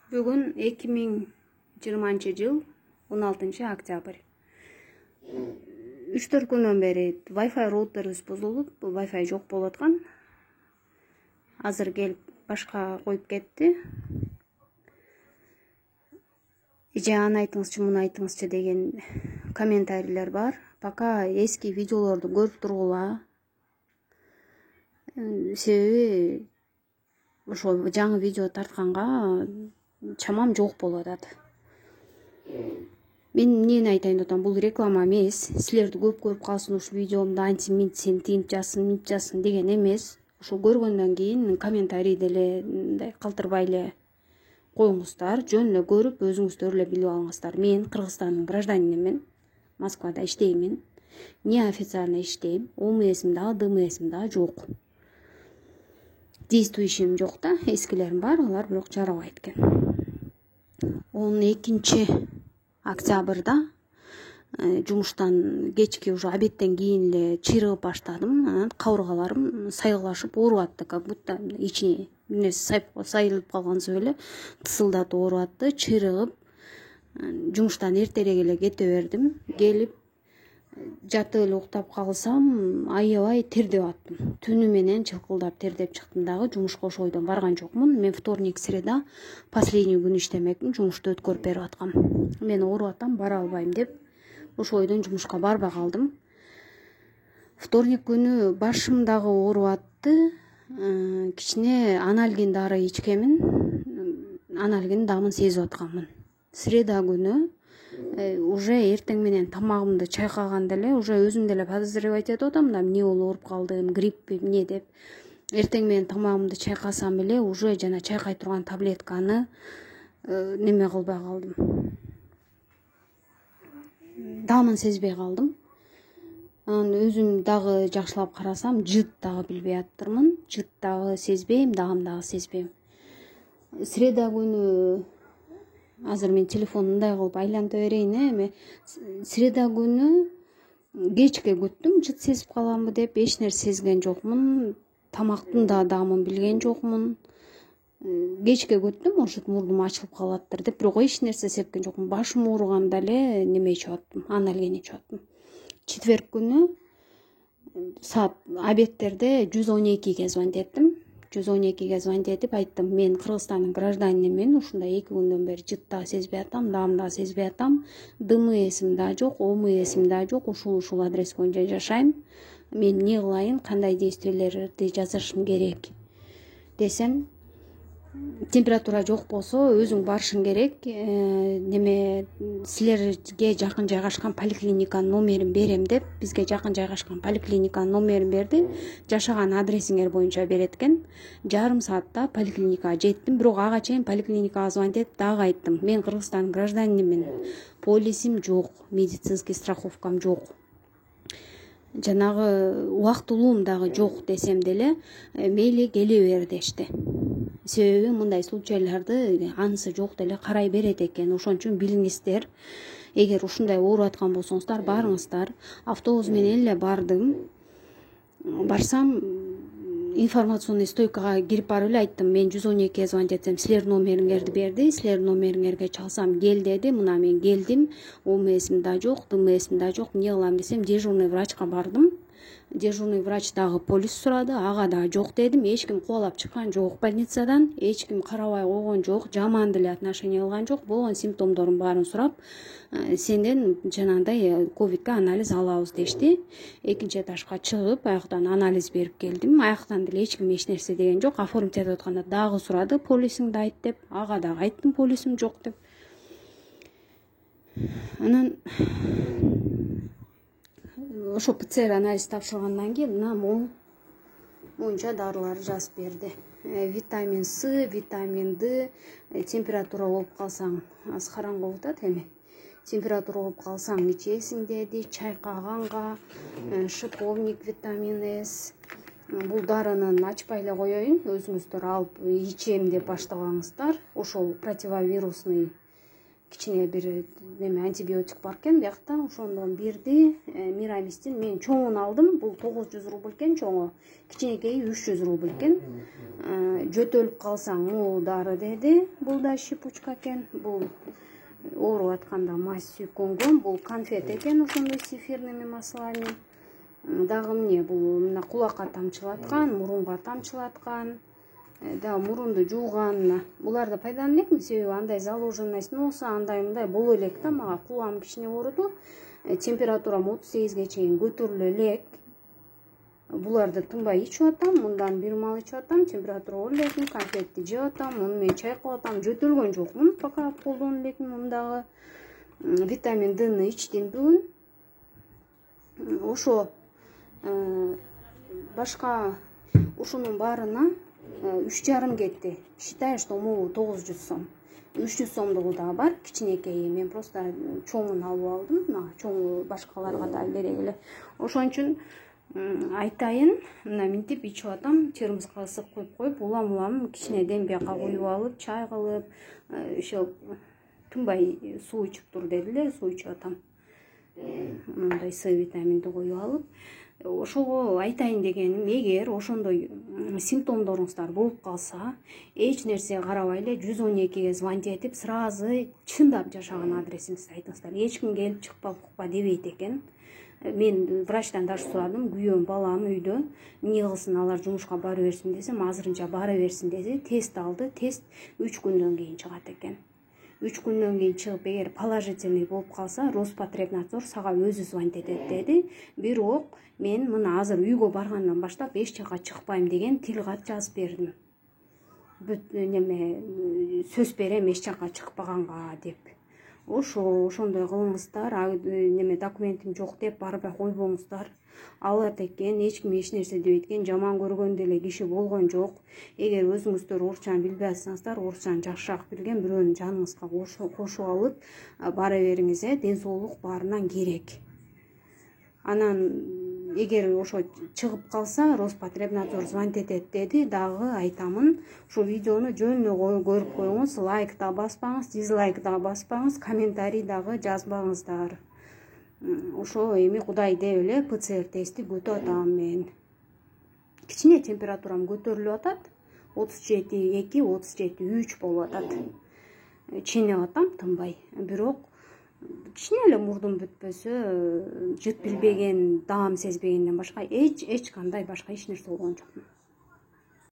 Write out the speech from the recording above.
Бүгін 2020 жыл 16 октябрь. 3-4 күннен бері Wi-Fi роутерыбыз бұзылып, Wi-Fi жоқ болып атқан. Азыр келіп башқа қойып кетті. Аны айтыңызчы, мұны айтыңызчы деген комментарийлер бар. Пока эски видеолорду көрүп тургула. Себеби ошо жаңы видео тартканга чамам жок болуп атат. Мен эмнени айтайын деп атам, бул реклама эмес. Силерди көп көрүп калсын ушу видеомду, антип мынтип сени тинтип жазсын, мынтип жазсын деген эмес. Ошо көргөндөн кийин комментарий деле мындай калтырбай эле коюңуздар, жөн эле көрүп өзүңүздөр эле билип алыңыздар. Мен Кыргызстандын гражданинимин, Москвада иштеймин. Неофициально иштейм. ОМС'им да, ДМС'им да жок. Действующим жок да, эскилерим бар, алар бирок жарабайт экен. 12 октябрда жумуштан кечки уже обедтен кийин эле чыйрыгып баштадым. Анан кабыргаларым сайгылашып ооруп атты, как будто ичине нерсе сайылып калгансып эле тысылдатып ооруп атты. Чыйрыгып жумуштан эртерээк эле кете бердим. Келип жатып эле уктап калсам, аябай тердеп аттым. Түнү менен чылкылдап тердеп чыктым дагы. Жумушка ошол ойдон барган жокмун. Мен вторник, среда последний күн иштемекмин, жумушту өткөрүп берип аткам. Мен ооруп атам, бара албайм деп ошол ойдон жумушка барбай калдым. Вторник күнү башым дагы ооруп атты. Кичине анальгин дары ичкемин. Анальгин дамын сезип атканмын. Среда күнү уже эртең менен тамагымды чайкаганда эле уже өзүм деле подозревать этип атам да, эмне болуп ооруп калдым, грипп эмне деп. Эртең менен тамагымды чайкасам эле уже жана чайкай турган таблетканы неме кылбай калдым. Дамын сезбей калдым. Анан өзүм дагы жакшылап карасам, жыт дагы билбей аттырмын. Жыт дагы сезбейм, дагым дагы сезбейм. Среда күнү азыр мен телефонду мындай кылып айланта берейин, эми среда күнү кечке күттүм, жыт сезип каламбы деп, эч нерсе сезген жокмун. Тамактын да дамын билген жокмун. Кечке күттүм, может мурдум ачылып калаттыр деп, бирок эч нерсе сепкен жокмун. Башым ооруганда эле неме ичип аттым, анальгин ичип аттым. Четверг күнү саат обедтерде 112ге звонить эттим. 112ге звонить этип айттым, мен Кыргызстандын гражданинимин, ушундай 2 күндөн бери жыт дагы сезбей атам, дагым дагы сезбей атам. ДМС'им да жок, ОМС'им да жок, ушул адрес боюнча жашайм. Мен эмне кылайын, кандай действиялерди жасашым керек десем, температура жок болсо өзүң барышың керек. Неме силерге жакын жайгашкан поликлиниканын номерин берем деп, бизге жакын жайгашкан поликлиниканын номерин берди. Жашаган адресиңер боюнча берет экен. Жарым саатта поликлиникага жеттим, бирок ага чейин поликлиникага звонить этип дагы айттым. Мен Кыргызстандын гражданинимин, полисим жок, медицинский страховкам жок. Жанагы убактылуум дагы жок десем деле, мейли келе бер дешти. Себеби мындай случайларды анысы жок деле карай берет экен. Ошон үчүн билиңиздер. Эгер ушундай ооруп аткан болсоңуздар, барыңыздар. Автобус менен эле бардым. Барсам, информационный стойкага кирип барып эле айттым, мен 112ге звонить этсем, силердин номериңерди берди, силердин номериңерге чалсам кел деди. Мына мен келдим. ОМС'им да жок, ДМС'им да жок. Эмне кылам десем, дежурный врачка бардым. Дежурный врач дагы полис сурады, ага да жок дедим. Эч ким кубалап чыккан жок больницадан, эч ким карабай койгон жок, жаман деле отношение кылган жок. Болгон симптомдорун баарын сурап, сенден жанагындай ковидке анализ алабыз дешти. Экинчи этажга чыгып, аяктан анализ берип келдим. Аяктан деле эч ким эч нерсе деген жок. Оформить этип атканда дагы сурады, полисиңди айт деп. Ага дагы айттым, полисим жок деп. Анан ошо ПЦР анализ тапшыргандан кийин мына моюнча дарылар жазып берди. Витамин С, витамин Д, температура болуп калсаң, аз караңгы болуп атат эми. Температура болуп калсаң ичесиң деди, чайкаганга, шиповник, витамин С. Бул дарынын ачпай эле коеюн, өзүңүздөр алып ичем деп баштабаңыздар. Ошол противовирусный кичине бир неме антибиотик бар экен биякта, ошондон бирди. Мирамистин мен чоңун алдым. Бул 900 рубль экен чоңу. Кичинекейи 300 рубль экен. Жөтөлүп калсаң могул дары деди. Бул да шипучка экен. Бул ооруп атканда мазь сүйкөнгөн. Бул конфет экен, ошондой с эфирными маслами. Дагы эмне, бул мына кулакка тамчылаткан, мурунга тамчылаткан. Да, мурунду жууганына. Булар да пайдалануу элекми, себеби андай заложенность болсо, андай мындай боло элек да. Мага кулам кичине ооруду. Температурам 38ге чейин көтөрүлө элек. Буларды тынбай ичип атам, мындан бир мал ичип атам, температура оор элекмин, конфетти жеп атам, муну менен чайкап атам, жөтөлгөн жокмун, пока колдонуп элекмин. Мундагы витамин Д'ны ичтим бүгүн. Ошо башка ушунун баарына 3,5 кетти. Считай, что могу 900 сом. 300 сомдугу да бар, кичинекейи. Мен просто чоңун алып алдым. Мына чоңу башкаларга да берек эле. Ошон үчүн айтайын, мына минтип ичип атам, термоска ысык коюп, улам кичине дембияка коюп алып, чай кылып, ошо тынбай суу ичип тур дедилер, суу ичип атам. Мындай С витаминди коюп алып, ошого айтайын дегеним, эгер ошондой симптомдоруңуздар болуп калса, эч нерсе карабай эле 112ге звонить этип, сразу чындап жашаган адресиңизди айтыңыздар. Эч ким келип чыкпа дебейт экен. Мен врачтан даже сурадым, күйөөм, балам үйдө, эмне кылсын, алар жумушка бара берсин десем, азырынча бара берсин деди. Тест алды, тест 3 күндөн кийин чыгат экен. 3 күндөн кийин чыгып, эгер положительный болуп калса, Роспотребнадзор сага өзү звонить этет деди. Бирок мен мына азыр үйгө баргандан баштап эч жака чыкпайм деген тил кат жазып бердим. Бүт неме сөз берем эч жака чыкпаганга деп. Ошондой кылыңыздар. Неме документим жок деп барбай койбоңуздар. Алат экен, эч ким эч нерсе дебейт экен, жаман көргөн деле киши болгон жок. Эгер өзүңүздөр орусчаны билбей атсаңыздар, орусчаны жакшыраак билген бирөөнү жаныңызга кошуп алып бара бериңиз. Ден соолук баарынан керек. Анан эгер ошо чыгып калса, Роспотребнадзор звонить этет деди. Дагы айтамын, ушул видеону жөнүнө көрүп коюңуз, лайк да баспаңыз, дизлайк да баспаңыз, комментарий дагы жазбаңыздар. Ошо эми Кудай деп эле ПЦР тести күтүп атам мен. Кичине температурам көтөрүлүп атат. 37,2, 37,3 болуп атат. Ченеп атам тынбай. Бирок кичине эле мурдум бүтпөсө, жыт билбеген, даам сезбегенден башка эч кандай башка эч нерсе болгон жокмун.